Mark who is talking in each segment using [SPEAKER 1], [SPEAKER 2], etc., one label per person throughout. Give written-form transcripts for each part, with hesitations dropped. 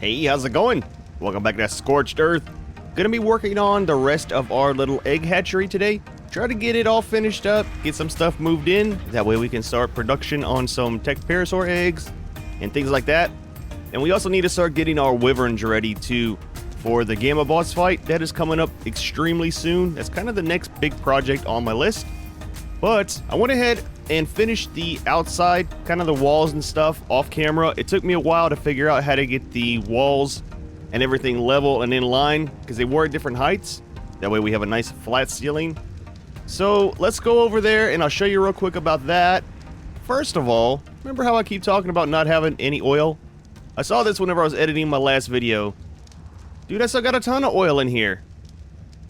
[SPEAKER 1] Hey, how's it going? Welcome back to Scorched Earth. Gonna be working on the rest of our little egg hatchery today. Try to get it all finished up, get some stuff moved in. That way we can start production on some Tectparasaur eggs and things like that. And we also need to start getting our wyverns ready too for the Gamma boss fight. That is coming up extremely soon. That's kind of the next big project on my list. But I went ahead and finished the outside, kind of the walls and stuff off camera. It took me a while to figure out how to get the walls and everything level and in line because they were at different heights. That way we have a nice flat ceiling. So let's go over there and I'll show you real quick about that. First of all, remember how I keep talking about not having any oil? I saw this whenever I was editing my last video. Dude, I still got a ton of oil in here.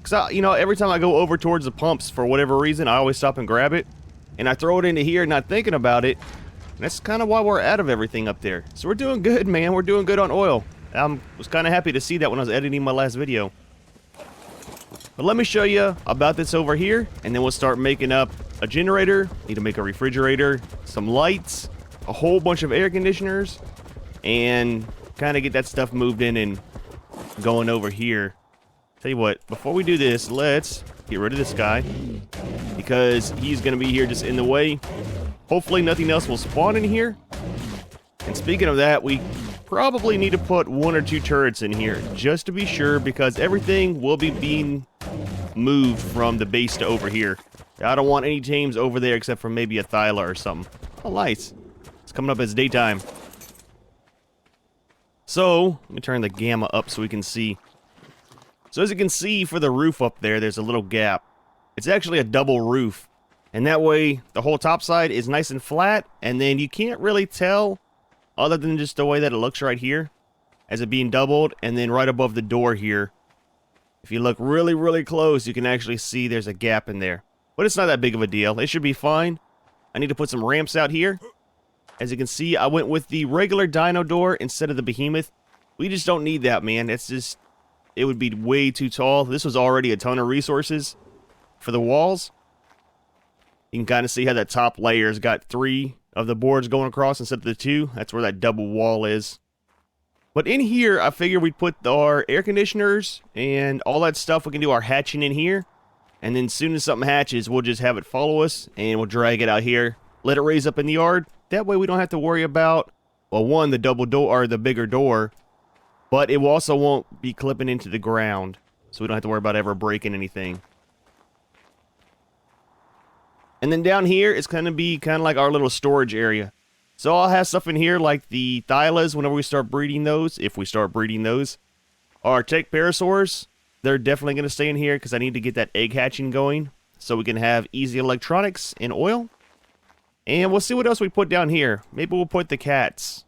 [SPEAKER 1] Because, every time I go over towards the pumps, for whatever reason, I always stop and grab it. And I throw it into here not thinking about it. And that's kind of why we're out of everything up there. So we're doing good, man. We're doing good on oil. I was kind of happy to see that when I was editing my last video. But let me show you about this over here. And then we'll start making up a generator. Need to make a refrigerator, some lights, a whole bunch of air conditioners. And kind of get that stuff moved in and going over here. Tell you what, before we do this, let's get rid of this guy because he's going to be here just in the way. Hopefully nothing else will spawn in here. And speaking of that, we probably need to put 1 or 2 turrets in here just to be sure because everything will be being moved from the base to over here. I don't want any teams over there except for maybe a Thyla or something. Oh, lights. It's coming up as daytime. So, let me turn the gamma up so we can see. So as you can see for the roof up there, there's a little gap. It's actually a double roof. And that way, the whole top side is nice and flat. And then you can't really tell, other than just the way that it looks right here, as it being doubled. And then right above the door here, if you look really, really close, you can actually see there's a gap in there. But it's not that big of a deal. It should be fine. I need to put some ramps out here. As you can see, I went with the regular dino door instead of the behemoth. We just don't need that, man. It's just... it would be way too tall. This was already a ton of resources for the walls. You can kind of see how that top layer's got 3 of the boards going across instead of the 2. That's where that double wall is. But in here, I figured we'd put our air conditioners and all that stuff. We can do our hatching in here. And then as soon as something hatches, we'll just have it follow us and we'll drag it out here. Let it raise up in the yard. That way we don't have to worry about, well, one, the double door or the bigger door. But it also won't be clipping into the ground. So we don't have to worry about ever breaking anything. And then down here, it's going to be kind of like our little storage area. So I'll have stuff in here like the Thylas whenever we start breeding those. If we start breeding those. Our Tectparasaurs, they're definitely going to stay in here because I need to get that egg hatching going. So we can have easy electronics and oil. And we'll see what else we put down here. Maybe we'll put the cats.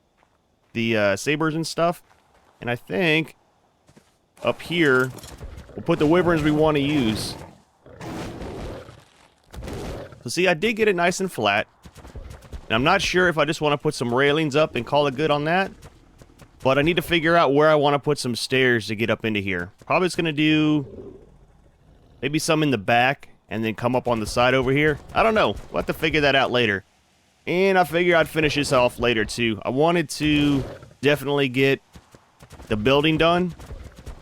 [SPEAKER 1] The sabers and stuff. And I think up here, we'll put the wyverns we want to use. So see, I did get it nice and flat. And I'm not sure if I just want to put some railings up and call it good on that. But I need to figure out where I want to put some stairs to get up into here. Probably just going to do maybe some in the back and then come up on the side over here. I don't know. We'll have to figure that out later. And I figure I'd finish this off later too. I wanted to definitely get the building done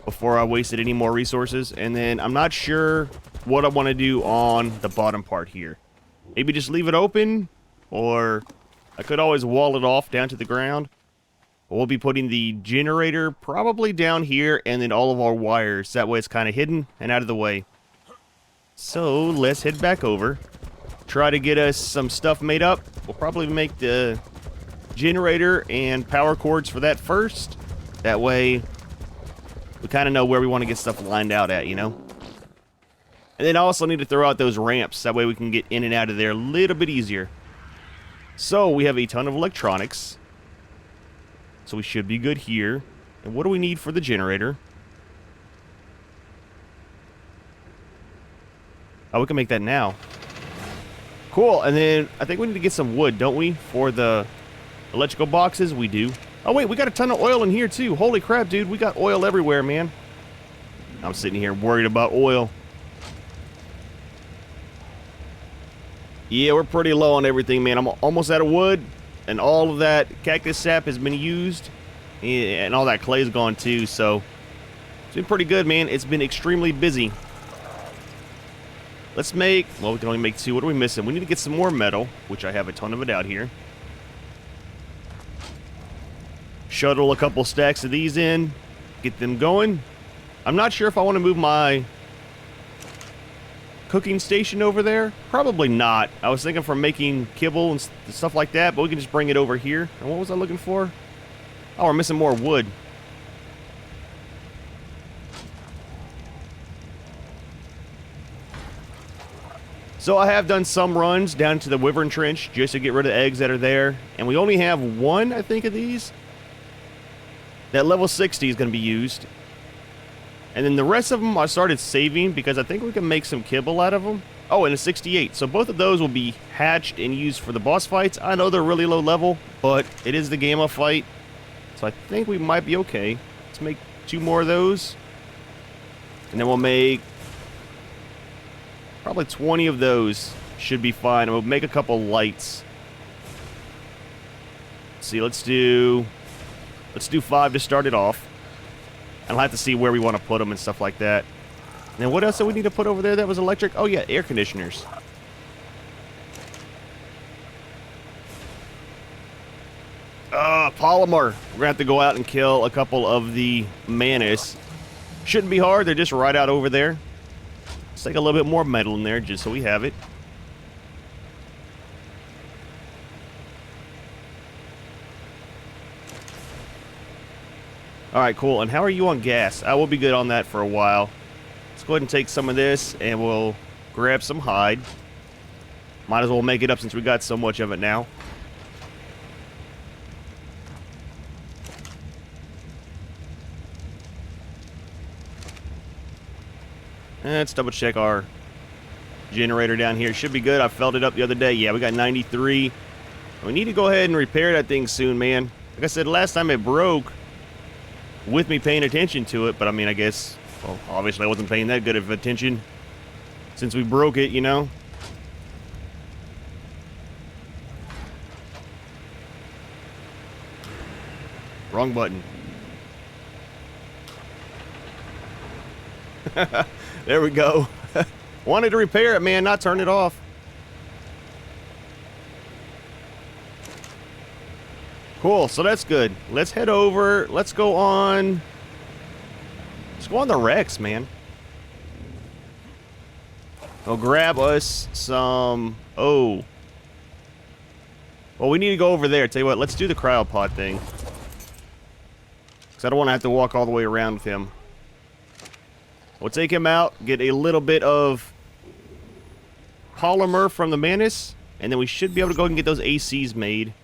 [SPEAKER 1] before I wasted any more resources. And then I'm not sure what I want to do on the bottom part here. Maybe just leave it open, or I could always wall it off down to the ground. But we'll be putting the generator probably down here and then all of our wires. That way it's kind of hidden and out of the way. So let's head back over. Try to get us some stuff made up. We'll probably make the generator and power cords for that first. That way, we kind of know where we want to get stuff lined out at, you know? And then I also need to throw out those ramps. That way we can get in and out of there a little bit easier. So, we have a ton of electronics. So we should be good here. And what do we need for the generator? Oh, we can make that now. Cool, and then I think we need to get some wood, don't we? For the electrical boxes, we do. Oh, wait, we got a ton of oil in here, too. Holy crap, dude. We got oil everywhere, man. I'm sitting here worried about oil. Yeah, we're pretty low on everything, man. I'm almost out of wood, and all of that cactus sap has been used. Yeah, and all that clay's gone too, so it's been pretty good, man. It's been extremely busy. Let's make, well, we can only make 2. What are we missing? We need to get some more metal, which I have a ton of it out here. Shuttle a couple stacks of these in, get them going. I'm not sure if I want to move my cooking station over there. Probably not. I was thinking for making kibble and stuff like that, but we can just bring it over here. And what was I looking for? Oh, we're missing more wood. So I have done some runs down to the Wyvern Trench just to get rid of the eggs that are there. And we only have 1, I think, of these. That level 60 is going to be used. And then the rest of them I started saving because I think we can make some kibble out of them. Oh, and a 68. So both of those will be hatched and used for the boss fights. I know they're really low level, but it is the Gamma fight. So I think we might be okay. Let's make 2 more of those. And then we'll make probably 20 of those. Should be fine. And we'll make a couple lights. Let's see, let's do 5 to start it off. I'll have to see where we want to put them and stuff like that. And then what else do we need to put over there that was electric? Oh yeah, air conditioners. Polymer. We're going to have to go out and kill a couple of the Mantis. Shouldn't be hard. They're just right out over there. Let's take a little bit more metal in there just so we have it. Alright, cool. And how are you on gas? I will be good on that for a while. Let's go ahead and take some of this and we'll grab some hide. Might as well make it up since we got so much of it now. And let's double check our generator down here. Should be good. I filled it up the other day. Yeah, we got 93. We need to go ahead and repair that thing soon, man. Like I said, last time it broke with me paying attention to it, but I mean, I guess, well, obviously I wasn't paying that good of attention since we broke it, you know? Wrong button. There we go. Wanted to repair it, man, not turn it off. Cool, so that's good. Let's head over. Let's go on the Rex, man. I'll grab us some... Oh. Well, we need to go over there. Tell you what, let's do the cryopod thing. Because I don't want to have to walk all the way around with him. We'll take him out, get a little bit of polymer from the Mantis, and then we should be able to go and get those ACs made.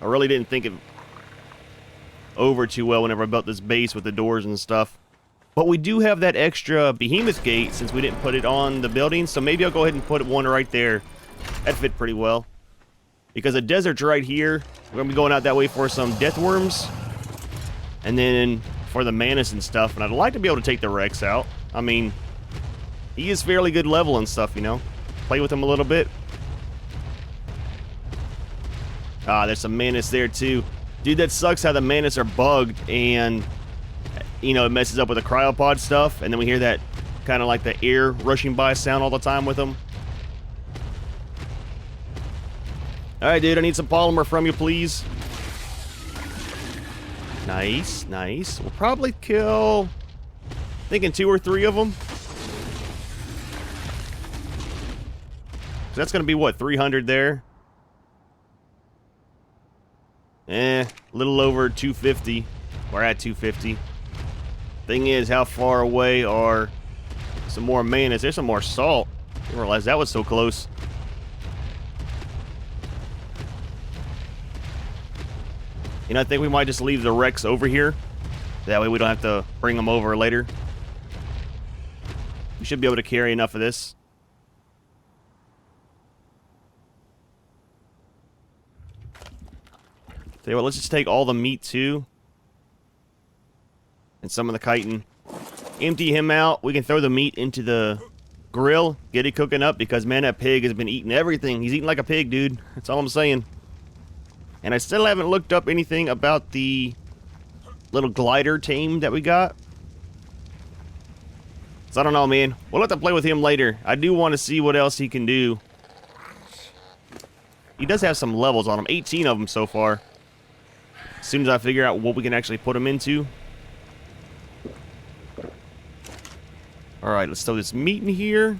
[SPEAKER 1] I really didn't think it over too well whenever I built this base with the doors and stuff. But we do have that extra behemoth gate since we didn't put it on the building, so maybe I'll go ahead and put one right there. That fit pretty well. Because the desert's right here. We're going to be going out that way for some death worms. And then for the Mantis and stuff. And I'd like to be able to take the Rex out. I mean, he is fairly good level and stuff, you know. Play with him a little bit. Ah, there's some Mantis there too. Dude, that sucks how the Mantis are bugged and, you know, it messes up with the cryopod stuff. And then we hear that kind of like the air rushing by sound all the time with them. Alright, dude, I need some polymer from you, please. Nice, nice. We'll probably kill, thinking 2 or 3 of them. So that's going to be, what, 300 there? A little over 250. We're at 250. Thing is, how far away are some more Mantis? There's some more salt. I didn't realize that was so close. You know, I think we might just leave the Rex over here. That way we don't have to bring them over later. We should be able to carry enough of this. Tell you what, let's just take all the meat too. And some of the chitin. Empty him out. We can throw the meat into the grill. Get it cooking up because, man, that pig has been eating everything. He's eating like a pig, dude. That's all I'm saying. And I still haven't looked up anything about the little glider tame that we got. So I don't know, man. We'll have to play with him later. I do want to see what else he can do. He does have some levels on him. 18 of them so far. As soon as I figure out what we can actually put him into. Alright, let's throw this meat in here.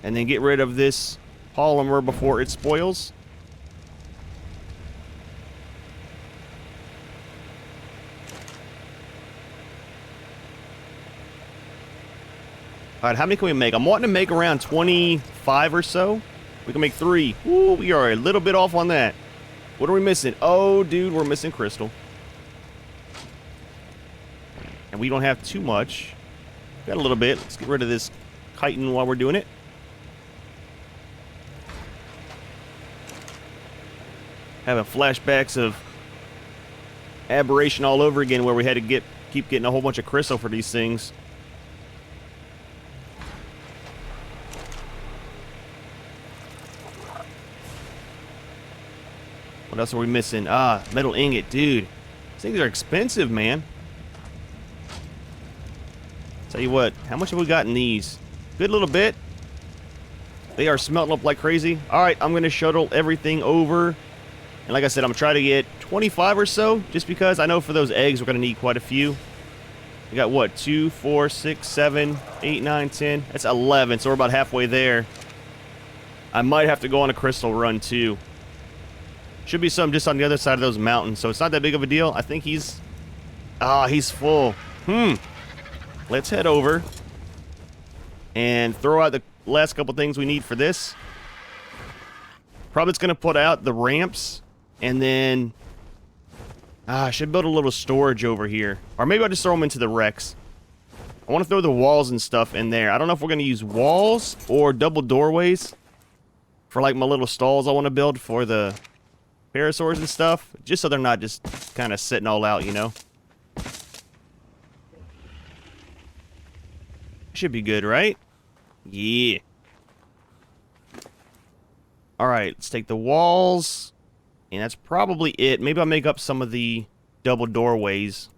[SPEAKER 1] And then get rid of this polymer before it spoils. Alright, how many can we make? I'm wanting to make around 25 or so. We can make 3. Ooh, we are a little bit off on that. What are we missing? Oh, dude, we're missing crystal. And we don't have too much. Got a little bit. Let's get rid of this chitin while we're doing it. Having flashbacks of aberration all over again where we had to keep getting a whole bunch of crystal for these things. What else are we missing? Ah, metal ingot, dude. These things are expensive, man. Tell you what, how much have we got in these? Good little bit. They are smelting up like crazy. Alright, I'm going to shuttle everything over. And like I said, I'm going to try to get 25 or so, just because I know for those eggs we're going to need quite a few. We got what? 2, 4, 6, 7, 8, 9, 10. That's 11, so we're about halfway there. I might have to go on a crystal run too. Should be some just on the other side of those mountains, so it's not that big of a deal. I think he's... Ah, he's full. Let's head over and throw out the last couple things we need for this. Probably it's going to put out the ramps, and then... I should build a little storage over here. Or maybe I'll just throw them into the wrecks. I want to throw the walls and stuff in there. I don't know if we're going to use walls or double doorways for like my little stalls I want to build for the parasaurs and stuff. Just so they're not just kind of sitting all out, you know. Should be good, right? Yeah. Alright, let's take the walls. And that's probably it. Maybe I'll make up some of the double doorways.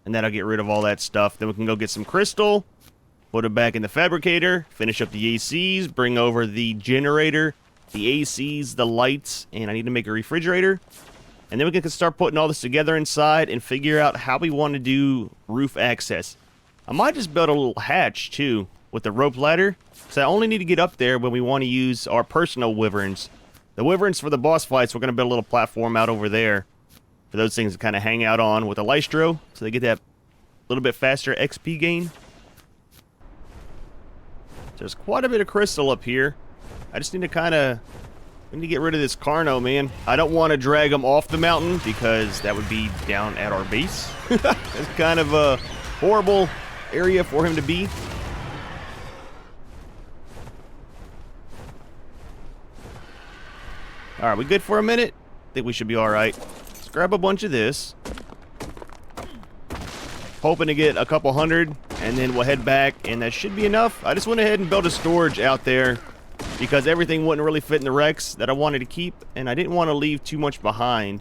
[SPEAKER 1] And then I'll get rid of all that stuff. Then we can go get some crystal. Put it back in the fabricator. Finish up the ACs. Bring over the generator. The ACs, the lights. And I need to make a refrigerator. And then we can start putting all this together inside and figure out how we want to do roof access. I might just build a little hatch, too, with the rope ladder. So I only need to get up there when we want to use our personal wyverns. The wyverns for the boss fights, we're going to build a little platform out over there for those things to kind of hang out on with a Lystro, so they get that little bit faster XP gain. There's quite a bit of crystal up here. I just need to get rid of this Carno, man. I don't want to drag him off the mountain because that would be down at our base. It's kind of a horrible area for him to be. Alright, we good for a minute? I think we should be alright. Let's grab a bunch of this. Hoping to get a couple hundred, and then we'll head back, and that should be enough. I just went ahead and built a storage out there because everything wouldn't really fit in the wrecks that I wanted to keep, and I didn't want to leave too much behind.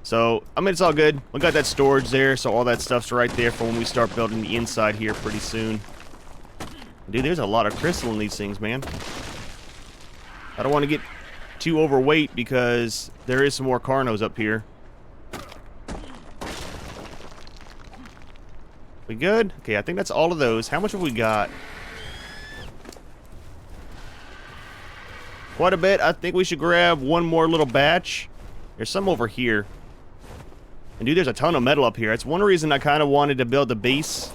[SPEAKER 1] So, I mean, it's all good. We got that storage there, so all that stuff's right there for when we start building the inside here pretty soon. Dude, there's a lot of crystal in these things, man. I don't want to get too overweight because there is some more Carnos up here. We good? Okay, I think that's all of those. How much have we got? Quite a bit. I think we should grab one more little batch. There's some over here. And dude, there's a ton of metal up here. That's one reason I kind of wanted to build the base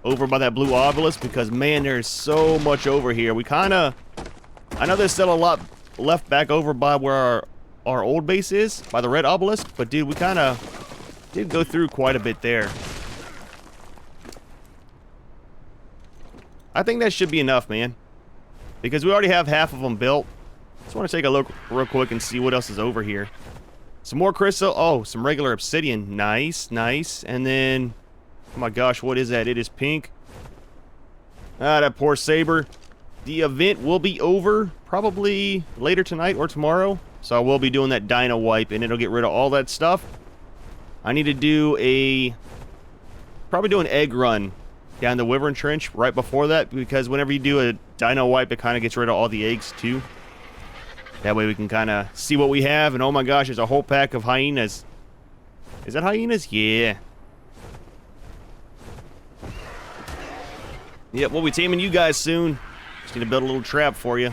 [SPEAKER 1] over by that blue obelisk, because man, there's so much over here. We kind of... I know there's still a lot left back over by where our old base is, by the red obelisk, but dude, we kind of did go through quite a bit there. I think that should be enough, man, because we already have half of them built. Just want to take a look real quick and see what else is over here. Some more crystal. Oh, some regular obsidian. Nice, nice. And then Oh my gosh, what is that? It is pink. Ah, that poor Saber. The event will be over probably later tonight or tomorrow. So I will be doing that Dino Wipe, and it'll get rid of all that stuff. I need to do probably do an egg run down the Wyvern Trench right before that, because whenever you do a Dino Wipe, it kind of gets rid of all the eggs too. That way we can kind of see what we have, and oh my gosh, there's a whole pack of hyenas. Is that hyenas? Yeah. Yep, we'll be taming you guys soon. Just need to build a little trap for you.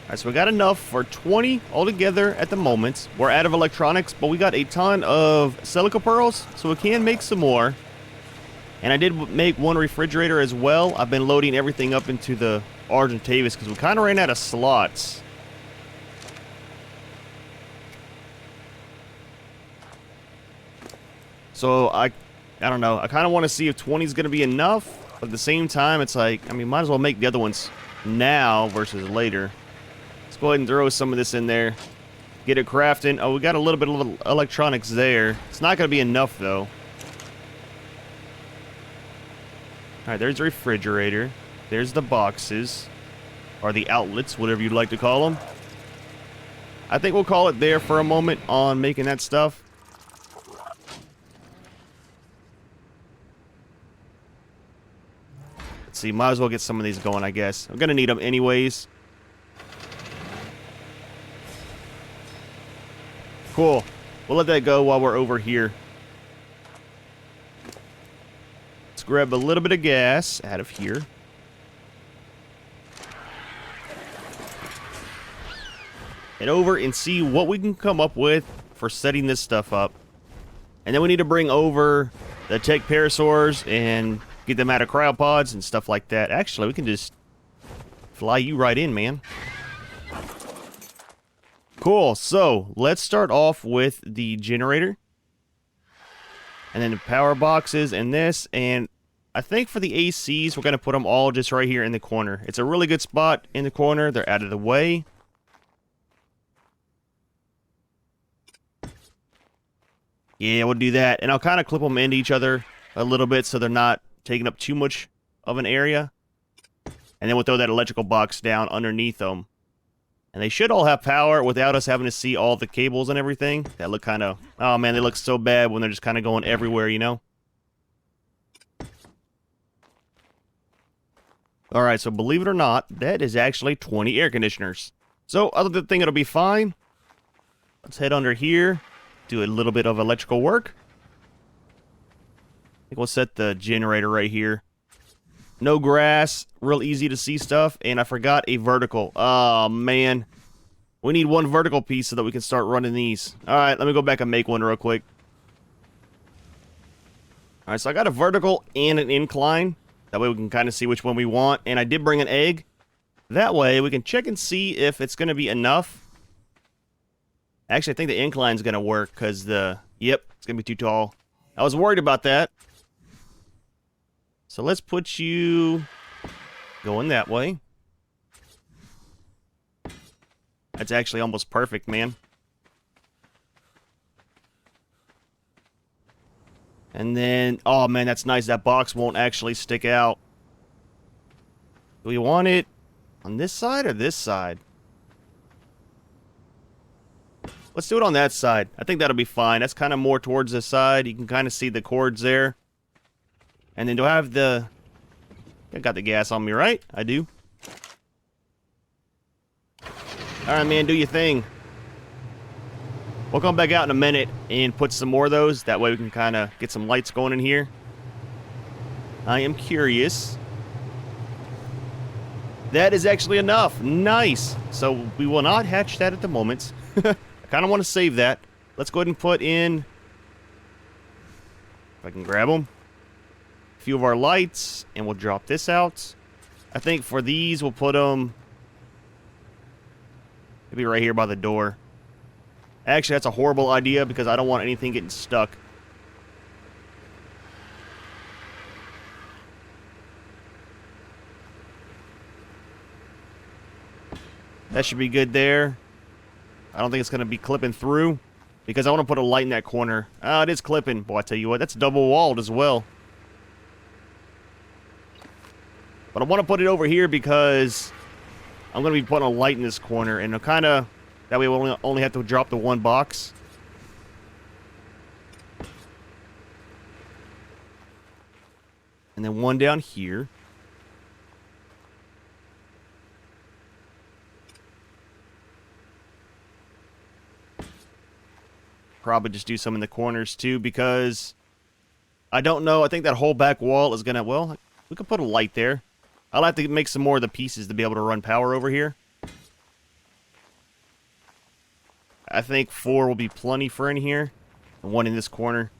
[SPEAKER 1] Alright, so we got enough for 20 altogether at the moment. We're out of electronics, but we got a ton of silica pearls, so we can make some more. And I did make one refrigerator as well. I've been loading everything up into the Argentavis because we kind of ran out of slots. So I don't know. I kind of want to see if 20 is going to be enough. But at the same time, it's like, I mean, might as well make the other ones now versus later. Let's go ahead and throw some of this in there. Get it crafting. Oh, we got a little bit of electronics there. It's not going to be enough, though. Alright, there's the refrigerator. There's the boxes. Or the outlets, whatever you'd like to call them. I think we'll call it there for a moment on making that stuff. Let's see, might as well get some of these going, I guess. I'm going to need them anyways. Cool. We'll let that go while we're over here. Let's grab a little bit of gas out of here. Head over and see what we can come up with for setting this stuff up. And then we need to bring over the tech parasaurs and get them out of cryopods and stuff like that. Actually, we can just fly you right in, man. Cool, so let's start off with the generator. And then the power boxes and this. And I think for the ACs, we're going to put them all just right here in the corner. It's a really good spot in the corner. They're out of the way. Yeah, we'll do that. And I'll kind of clip them into each other a little bit so they're not taking up too much of an area. And then we'll throw that electrical box down underneath them. And they should all have power without us having to see all the cables and everything. That look kind of... Oh, man, they look so bad when they're just kind of going everywhere, you know? Alright, so believe it or not, that is actually 20 air conditioners. So, other than think it'll be fine. Let's head under here. Do a little bit of electrical work. I think we'll set the generator right here. No grass, real easy to see stuff, and I forgot a vertical. Oh, man. We need one vertical piece so that we can start running these. Alright, let me go back and make one real quick. Alright, so I got a vertical and an incline. That way we can kind of see which one we want. And I did bring an egg. That way we can check and see if it's going to be enough. Actually, I think the incline's going to work because the... Yep, it's going to be too tall. I was worried about that. So let's put you going that way. That's actually almost perfect, man. And then... Oh, man, that's nice. That box won't actually stick out. Do we want it on this side or this side? Let's do it on that side. I think that'll be fine. That's kind of more towards the side. You can kind of see the cords there. And then do I have the... I got the gas on me, right? I do. Alright, man, do your thing. We'll come back out in a minute and put some more of those. That way we can kind of get some lights going in here. I am curious. That is actually enough. Nice. So we will not hatch that at the moment. I kind of want to save that. Let's go ahead and put in... If I can grab them. A few of our lights. And we'll drop this out. I think for these, we'll put them... Maybe right here by the door. Actually, that's a horrible idea because I don't want anything getting stuck. That should be good there. I don't think it's going to be clipping through. because I want to put a light in that corner. Ah, it is clipping. Boy, I tell you what, that's double walled as well. But I want to put it over here because I'm going to be putting a light in this corner, and kind of, that way we'll only have to drop the one box. And then one down here. Probably just do some in the corners too, because I don't know. I think that whole back wall is gonna, well, we could put a light there. I'll have to make some more of the pieces to be able to run power over here. I think 4 will be plenty for in here, and 1 in this corner.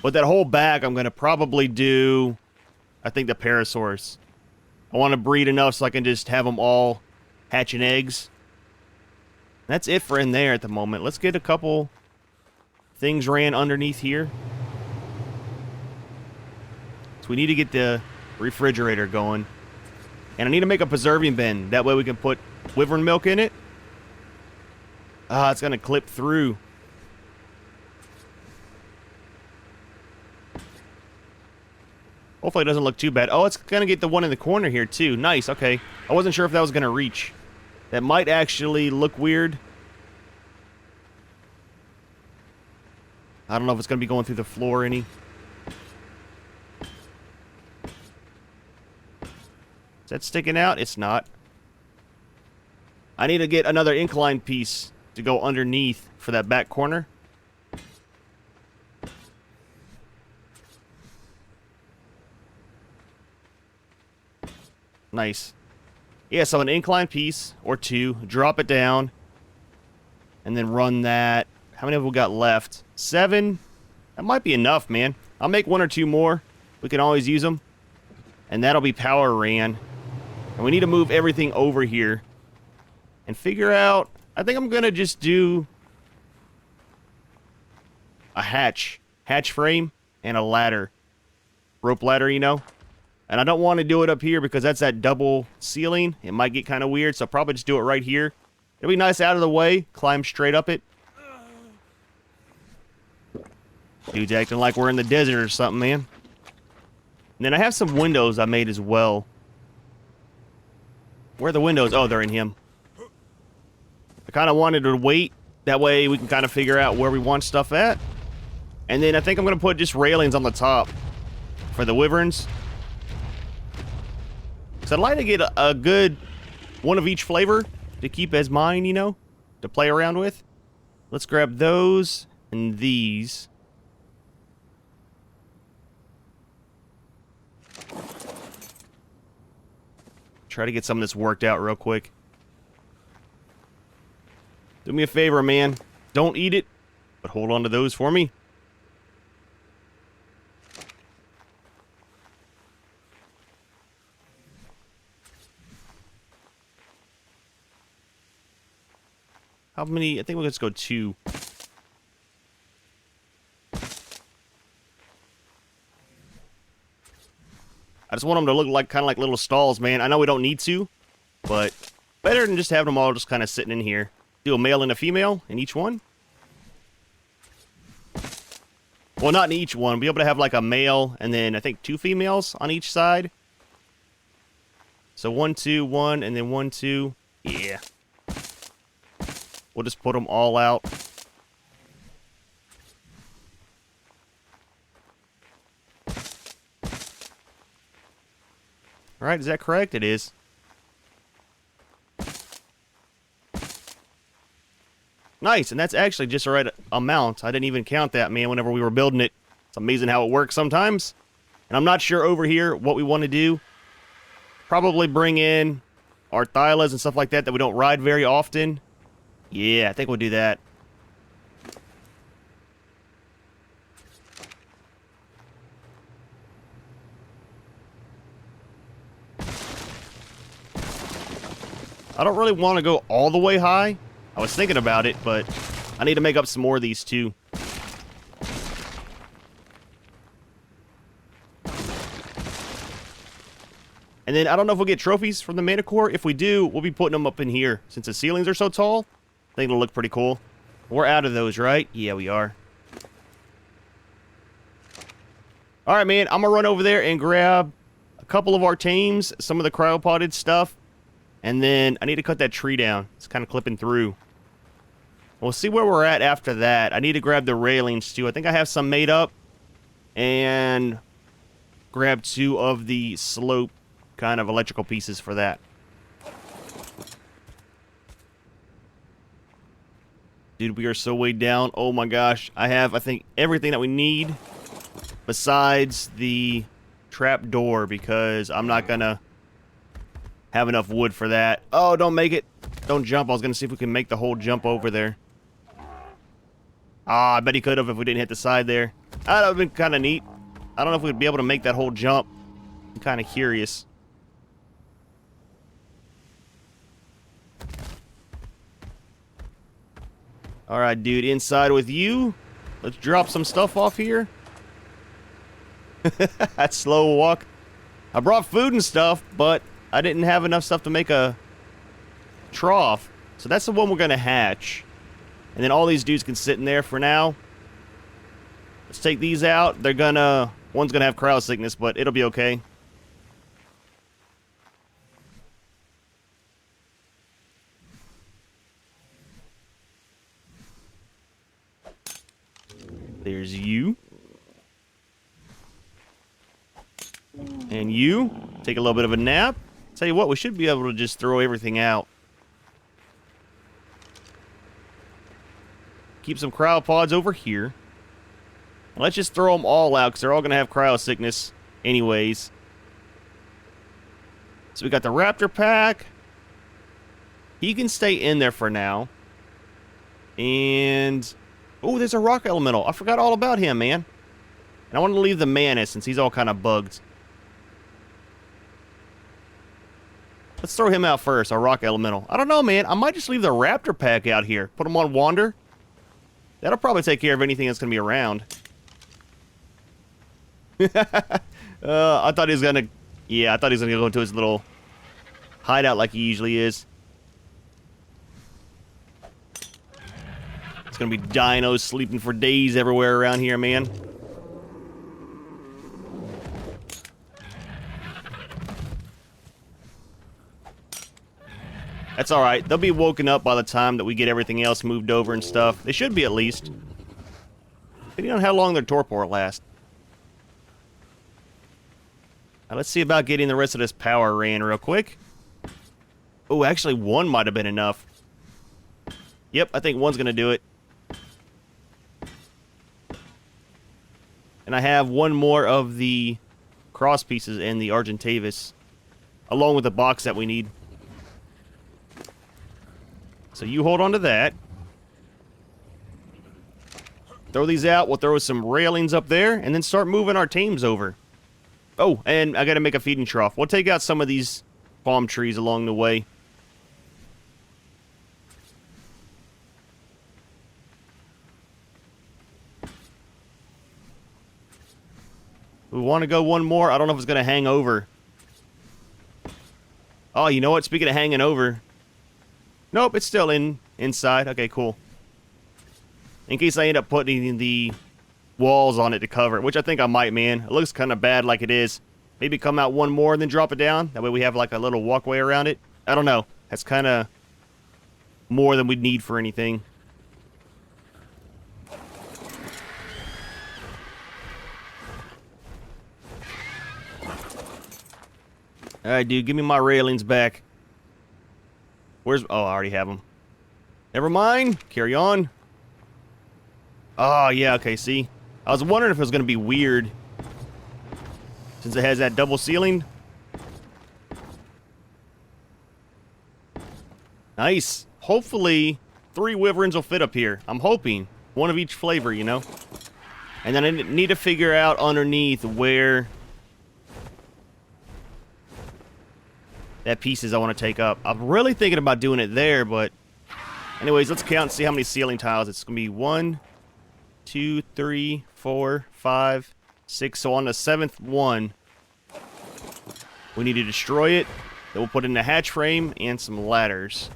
[SPEAKER 1] But that whole back, I'm gonna probably do, I think, the Parasaurs. I want to breed enough so I can just have them all hatching eggs. That's it for in there at the moment. Let's get a couple things ran underneath here. So we need to get the refrigerator going. And I need to make a preserving bin. That way we can put wyvern milk in it. Ah, it's going to clip through. Hopefully it doesn't look too bad. Oh, it's going to get the one in the corner here too. Nice, okay. I wasn't sure if that was going to reach. That might actually look weird. I don't know if it's going to be going through the floor any. Is that sticking out? It's not. I need to get another incline piece to go underneath for that back corner. Nice. Yeah, so an incline piece or 2, drop it down, and then run that. How many have we got left? 7? That might be enough, man. I'll make 1 or 2 more. We can always use them. And that'll be power ran. And we need to move everything over here and figure out, I think I'm going to just do a hatch frame and a ladder. Rope ladder, you know. And I don't want to do it up here because that's that double ceiling. It might get kind of weird, so I'll probably just do it right here. It'll be nice out of the way. Climb straight up it. Dude's acting like we're in the desert or something, man. And then I have some windows I made as well. Where are the windows? Oh, they're in him. I kind of wanted to wait. That way we can kind of figure out where we want stuff at. And then I think I'm going to put just railings on the top for the wyverns. So I'd like to get a good one of each flavor to keep as mine, you know, to play around with. Let's grab those and these. Try to get some of this worked out real quick. Do me a favor, man. Don't eat it, but hold on to those for me. How many? I think we'll just go 2. I just want them to look like kind of like little stalls, man. I know we don't need to, but better than just having them all just kind of sitting in here. Do a male and a female in each one. Well, not in each one. Be able to have like a male and then I think 2 females on each side. So 1, 2, 1, and then 1, 2. Yeah. We'll just put them all out. Alright, is that correct? It is. Nice, and that's actually just the right amount. I didn't even count that, man, whenever we were building it. It's amazing how it works sometimes. And I'm not sure over here what we want to do. Probably bring in our Thylas and stuff like that we don't ride very often. Yeah, I think we'll do that. I don't really want to go all the way high. I was thinking about it, but I need to make up some more of these too. And then I don't know if we'll get trophies from the Manticore. If we do, we'll be putting them up in here. Since the ceilings are so tall, I think it'll look pretty cool. We're out of those, right? Yeah, we are. All right, man. I'm going to run over there and grab a couple of our teams, some of the cryopoded stuff, and then I need to cut that tree down. It's kind of clipping through. We'll see where we're at after that. I need to grab the railings, too. I think I have some made up. And grab 2 of the slope kind of electrical pieces for that. Dude, we are so way down. Oh my gosh. I have, I think, everything that we need besides the trap door because I'm not gonna have enough wood for that. Oh, don't make it. Don't jump. I was gonna see if we can make the whole jump over there. Ah, I bet he could have if we didn't hit the side there. That would have been kind of neat. I don't know if we'd be able to make that whole jump. I'm kind of curious. Alright, dude. Inside with you. Let's drop some stuff off here. That slow walk. I brought food and stuff, but I didn't have enough stuff to make a trough. So that's the one we're going to hatch. And then all these dudes can sit in there for now. Let's take these out. They're gonna... One's gonna have cryo sickness, but it'll be okay. There's you. And you. Take a little bit of a nap. Tell you what, we should be able to just throw everything out. Keep some cryopods over here. Let's just throw them all out because they're all going to have cryo sickness anyways. So we got the raptor pack. He can stay in there for now. And... oh, there's a rock elemental. I forgot all about him, man. And I want to leave the Mantis since he's all kind of bugged. Let's throw him out first, our rock elemental. I don't know, man. I might just leave the raptor pack out here. Put him on wander. That'll probably take care of anything that's going to be around. I thought he was going to... yeah, I thought he was going to go into his little hideout like he usually is. It's going to be dinos sleeping for days everywhere around here, man. That's alright. They'll be woken up by the time that we get everything else moved over and stuff. They should be, at least. Depending on how long their torpor lasts. Now, let's see about getting the rest of this power ran real quick. Oh, actually, one might have been enough. Yep, I think one's going to do it. And I have one more of the cross pieces and the Argentavis. Along with the box that we need. So you hold on to that. Throw these out. We'll throw some railings up there. And then start moving our teams over. Oh, and I gotta make a feeding trough. We'll take out some of these palm trees along the way. We want to go one more. I don't know if it's gonna hang over. Oh, you know what? Speaking of hanging over... nope, it's still inside. Okay, cool. In case I end up putting the walls on it to cover it, which I think I might, man. It looks kind of bad like it is. Maybe come out one more and then drop it down. That way we have like a little walkway around it. I don't know. That's kind of more than we'd need for anything. Alright, dude. Give me my railings back. Where's... oh, I already have them. Never mind. Carry on. Oh, yeah, okay, see? I was wondering if it was going to be weird. Since it has that double ceiling. Nice. Hopefully, 3 wyverns will fit up here. I'm hoping. One of each flavor, you know? And then I need to figure out underneath where... that piece is I want to take up. I'm really thinking about doing it there, but... anyways, let's count and see how many ceiling tiles. It's going to be 1, 2, 3, 4, 5, 6. So on the 7th one, we need to destroy it. Then we'll put in a hatch frame and some ladders.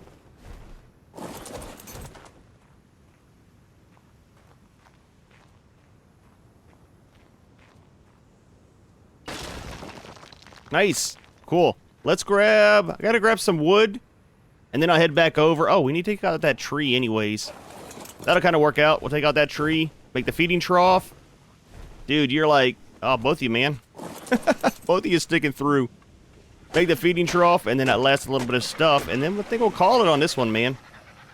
[SPEAKER 1] Nice. Cool. Let's grab... I gotta grab some wood. And then I'll head back over. Oh, we need to take out that tree anyways. That'll kind of work out. We'll take out that tree. Make the feeding trough. Dude, you're like... Oh, both of you, man. Both of you sticking through. Make the feeding trough, and then that last little bit of stuff. And then I think we'll call it on this one, man.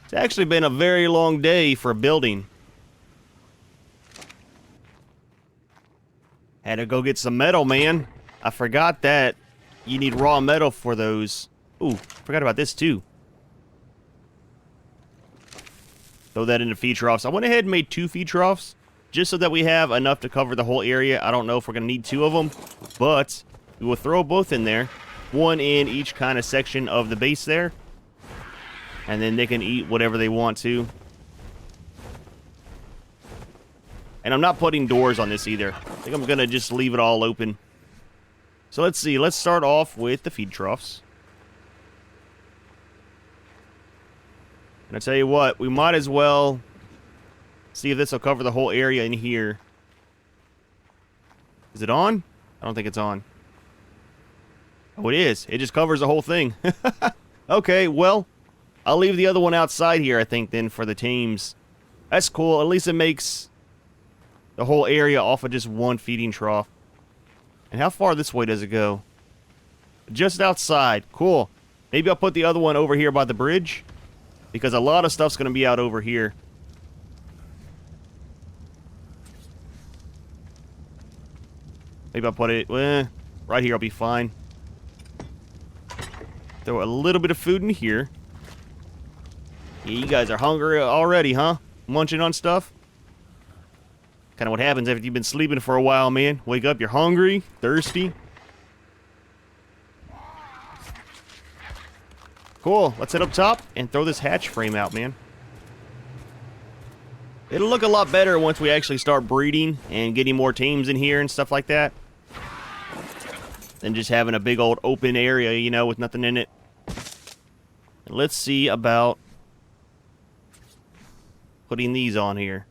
[SPEAKER 1] It's actually been a very long day for building. Had to go get some metal, man. I forgot that you need raw metal for those. Ooh, forgot about this too. Throw that into feed troughs. I went ahead and made 2 feed troughs just so that we have enough to cover the whole area. I don't know if we're going to need 2 of them, but we will throw both in there. 1 in each kind of section of the base there. And then they can eat whatever they want to. And I'm not putting doors on this either. I think I'm going to just leave it all open. So let's see. Let's start off with the feed troughs. And I tell you what, we might as well see if this will cover the whole area in here. Is it on? I don't think it's on. Oh, it is. It just covers the whole thing. Okay, well, I'll leave the other one outside here, I think, then, for the teams. That's cool. At least it makes the whole area off of just 1 feeding trough. And how far this way does it go? Just outside. Cool. Maybe I'll put the other one over here by the bridge, because a lot of stuff's going to be out over here. Maybe I'll put it right here. I'll be fine. Throw a little bit of food in here. Yeah, you guys are hungry already, huh? Munching on stuff? Kind of what happens after you've been sleeping for a while, man. Wake up, you're hungry, thirsty. Cool. Let's head up top and throw this hatch frame out, man. It'll look a lot better once we actually start breeding and getting more teams in here and stuff like that, than just having a big old open area, you know, with nothing in it. And let's see about putting these on here.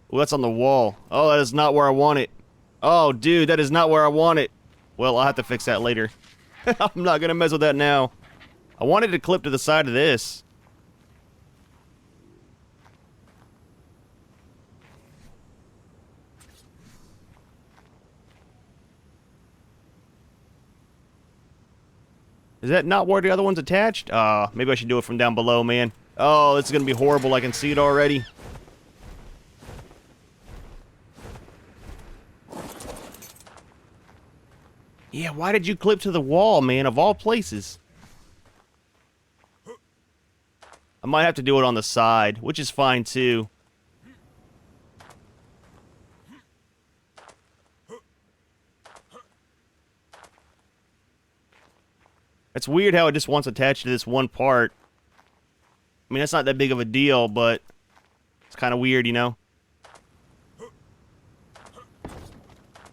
[SPEAKER 1] Oh, that's on the wall. Oh, that is not where I want it. Oh, dude, that is not where I want it. Well, I'll have to fix that later. I'm not going to mess with that now. I wanted to clip to the side of this. Is that not where the other one's attached? Maybe I should do it from down below, man. Oh, this is going to be horrible. I can see it already. Yeah, why did you clip to the wall, man, of all places? I might have to do it on the side, which is fine, too. It's weird how it just wants attached to this one part. I mean, that's not that big of a deal, but it's kind of weird, you know?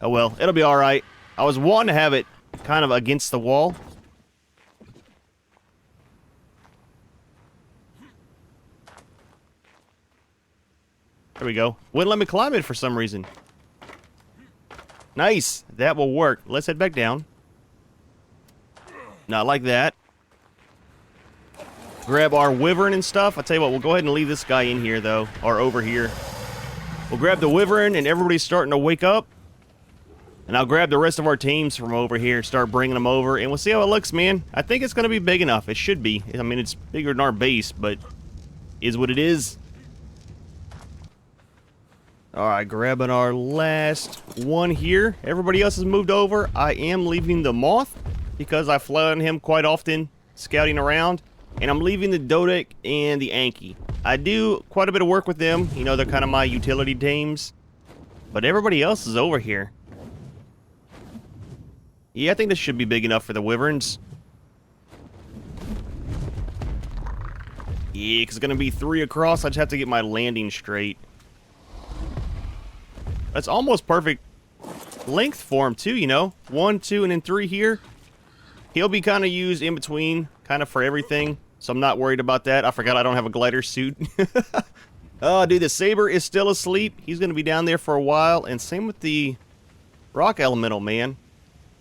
[SPEAKER 1] Oh, well, it'll be alright. I was wanting to have it kind of against the wall. There we go. Wouldn't let me climb it for some reason. Nice. That will work. Let's head back down. Not like that. Grab our wyvern and stuff. I'll tell you what, we'll go ahead and leave this guy in here, though. Or over here. We'll grab the wyvern, and everybody's starting to wake up. And I'll grab the rest of our teams from over here, start bringing them over, and we'll see how it looks, man. I think it's going to be big enough. It should be. I mean, it's bigger than our base, but is what it is. Alright, grabbing our last one here. Everybody else has moved over. I am leaving the moth, because I fly on him quite often, scouting around. And I'm leaving the Dodek and the Anki. I do quite a bit of work with them. You know, they're kind of my utility teams. But everybody else is over here. Yeah, I think this should be big enough for the wyverns. Yeah, because it's going to be 3 across. I just have to get my landing straight. That's almost perfect length for him, too, you know. 1, 2, and then 3 here. He'll be kind of used in between, kind of for everything. So I'm not worried about that. I forgot I don't have a glider suit. Oh, dude, the Saber is still asleep. He's going to be down there for a while. And same with the Rock Elemental, man.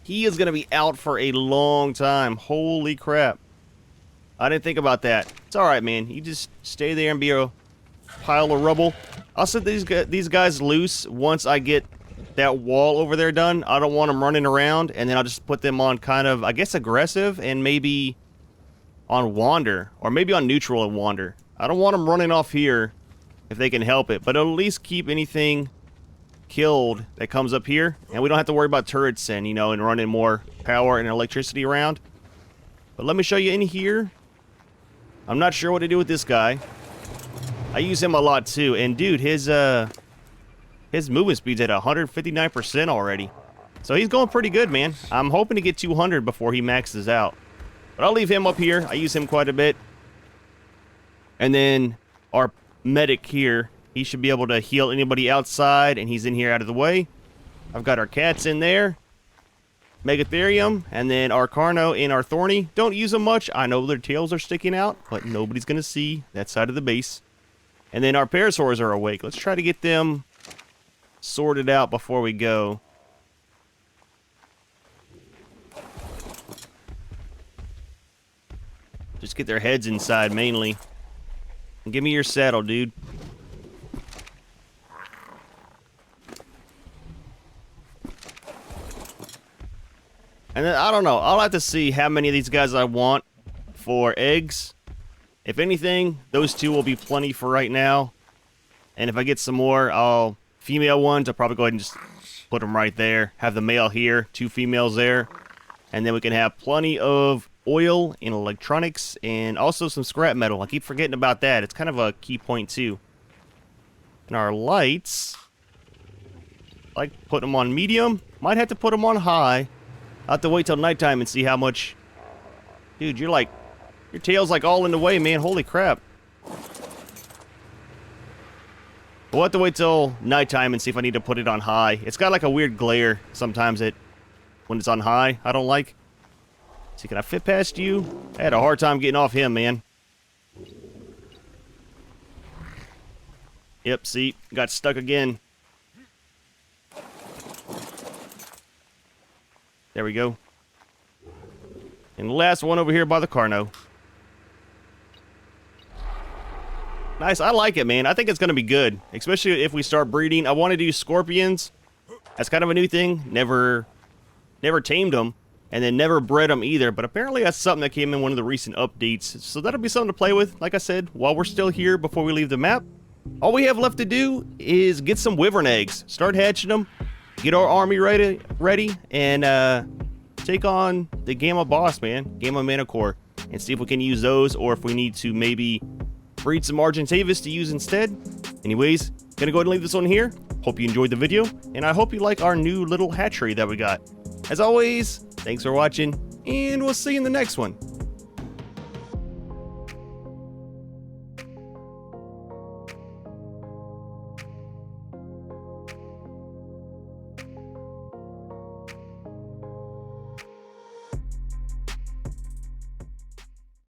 [SPEAKER 1] He is going to be out for a long time. Holy crap. I didn't think about that. It's alright, man. You just stay there and be a pile of rubble. I'll set these guys loose once I get that wall over there done. I don't want them running around, and then I'll just put them on kind of, I guess, aggressive, and maybe on wander, or maybe on neutral and wander. I don't want them running off here if they can help it, but it'll at least keep anything killed that comes up here, and we don't have to worry about turrets and, you know, and running more power and electricity around. But let me show you in here. I'm not sure what to do with this guy. I use him a lot too, and dude, his movement speed's at 159% already. So he's going pretty good, man. I'm hoping to get 200 before he maxes out. But I'll leave him up here. I use him quite a bit. And then our medic here, he should be able to heal anybody outside, and he's in here out of the way. I've got our cats in there. Megatherium, and then our Carno and our Thorny. Don't use them much. I know their tails are sticking out, but nobody's going to see that side of the base. And then our Parasaurs are awake. Let's try to get them sorted out before we go. Just get their heads inside, mainly. And give me your saddle, dude. And then, I don't know. I'll have to see how many of these guys I want for eggs. If anything, those two will be plenty for right now. And if I get some more, female ones, I'll probably go ahead and just put them right there. Have the male here, 2 females there. And then we can have plenty of oil and electronics and also some scrap metal. I keep forgetting about that. It's kind of a key point too. And our lights, like putting them on medium. Might have to put them on high. I'll have to wait till nighttime and see how much. Dude, you're like, your tail's like all in the way, man. Holy crap. We'll have to wait till nighttime and see if I need to put it on high. It's got like a weird glare sometimes when it's on high. I don't like. See, can I fit past you? I had a hard time getting off him, man. Yep, see, got stuck again. There we go. And the last one over here by the Carno. Nice, I like it, man. I think it's going to be good, especially if we start breeding. I want to do scorpions. That's kind of a new thing. Never tamed them, and then never bred them either. But apparently that's something that came in one of the recent updates. So that'll be something to play with, like I said, while we're still here before we leave the map. All we have left to do is get some wyvern eggs. Start hatching them. Get our army ready, and take on the Gamma boss, man. Gamma Manticore. And see if we can use those, or if we need to maybe breed some Argentavis to use instead. Anyways, gonna go ahead and leave this one here. Hope you enjoyed the video, and I hope you like our new little hatchery that we got. As always, thanks for watching, and we'll see you in the next one.